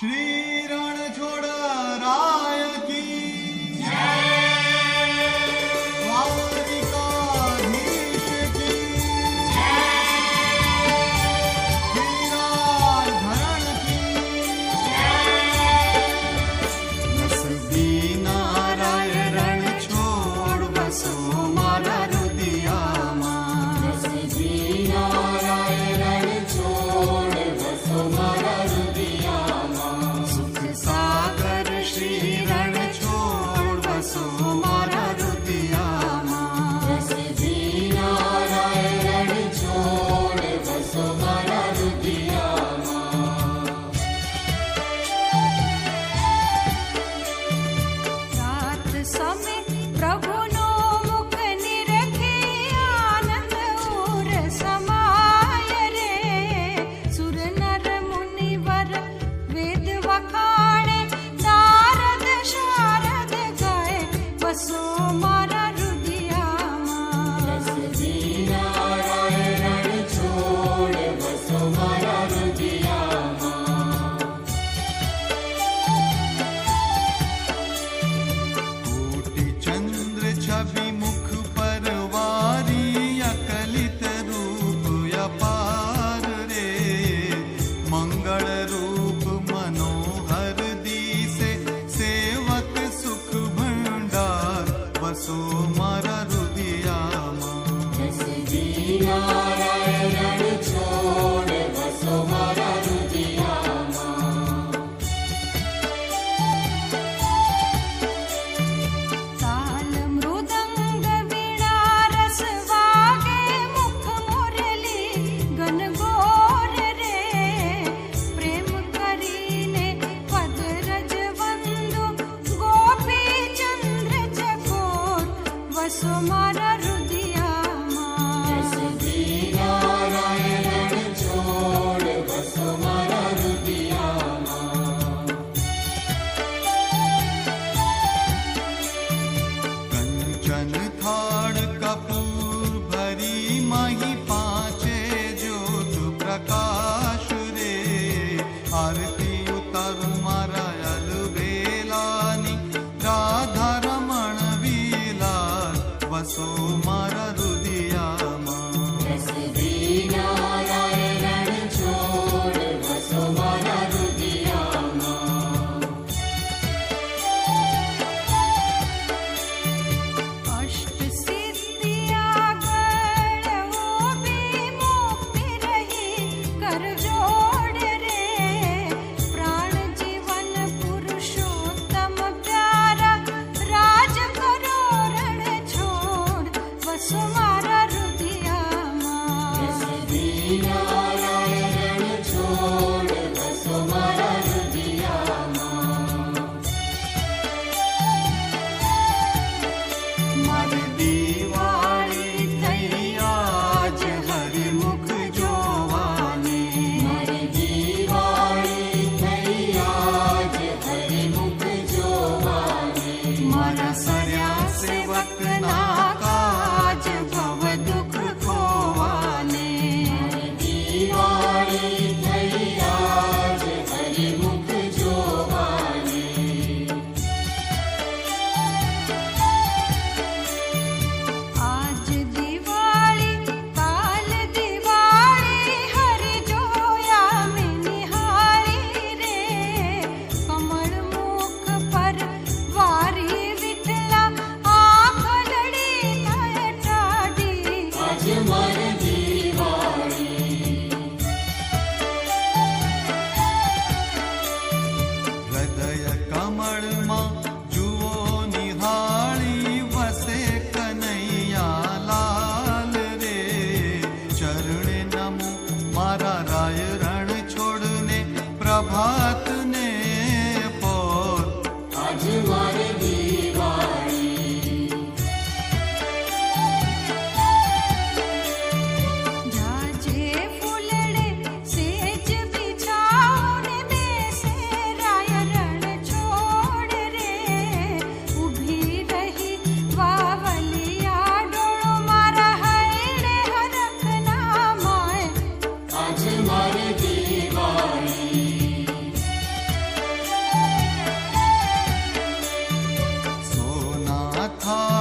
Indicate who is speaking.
Speaker 1: श्री रणछोड़ राय की द्वारिकाधीश की वीराधरण की नसबी नाराय रणछोड़ बसो मारा रुदियाમાં
Speaker 2: नसबी नाराय रणछोड़ बसो मारा रुदियाમાં
Speaker 1: सुख सागर श्री रणछोड़ बसो मारा रुदियाમાં
Speaker 2: नसबी नाराय रणछोड़ बसो मारा रुदियाમાં
Speaker 3: रात समय प्रभुनो मुख निरखे आनंद उर समाय रे सुर नर मुनिवर वेद वखाणे नारद शारद गाय बसो मारा रुदियाમાં
Speaker 2: नसबी नाराय रणछोड़ बसो मारा रुदियाમાં
Speaker 1: कोटि चंद्र छवि मुख पर वारी अकलित रूप अपार रे मंगल रूप मनोहर दिसे सेवक सुख भंडार बसो मारा रुदियाમાં
Speaker 2: नसबी नाराय रणछोड़ बसो मारा रुदियाમાં
Speaker 3: ताल मृदंग वीणा रस वागे मुख मुरली गनगोर रे प्रेम करीने पद रज वंदु गोपी चंद्र चकोर वसो मारा रुदियाમાં
Speaker 2: नसबी नाराय रणछोड़ बसो मारा रुदियाમાં
Speaker 1: कंचन थाड़ कपूर भरी मही पांचे ज्योत प्रकाश रे आरती उतर मारा अलबेलानी राधा रमण वीलाल वसो मारा रुदियाમાં
Speaker 2: नसबी नाराय रणछोड़ बसो मारा रुदियाમાં
Speaker 3: अष्ट सिद्धिया गढ़ो भी मुक्ति रही कर जोड़ रे प्राण जीवन पुरुषोत्तम प्यारा राज करो रण छोड़ बसो मारा रुदियाમાં
Speaker 2: नसबी नाराय रणछोड़ बसो मारा रुदियाમાં
Speaker 1: मन दीवाली થઈ આજ હરિમુખ જોવાને
Speaker 2: મારી દિવાળી થઈ આજ હરિમુખ જોવાની
Speaker 1: મારા સર્યા સેવકના કાજ ભવ દુઃખ ખોવાને
Speaker 2: દિવાળી થઈ આજ હરિમુખ જોવાની
Speaker 3: आज दिवाली काल दिवाली हरि जोया में निहारी रे कमल मुख पर वारी विठला आँख लड़ी थाय टाढ़ी
Speaker 2: આજ મારી દિવાળી
Speaker 1: હૃદય કમળમાં જુઓ નિહાળી વસે કનૈયા લાલ રે ચરણે નમો મારા રાય રણ છોડને પ્રભાતને પોર
Speaker 2: આજ મારી દિવાળી
Speaker 3: जाजे फूलड़े सेज बिछाओ ने बेसे राय रण छोड़ रे उभी रही वावलिया डोळो मारा हैड़े हरख ना माय
Speaker 2: આજ મારી દિવાળી
Speaker 1: થાય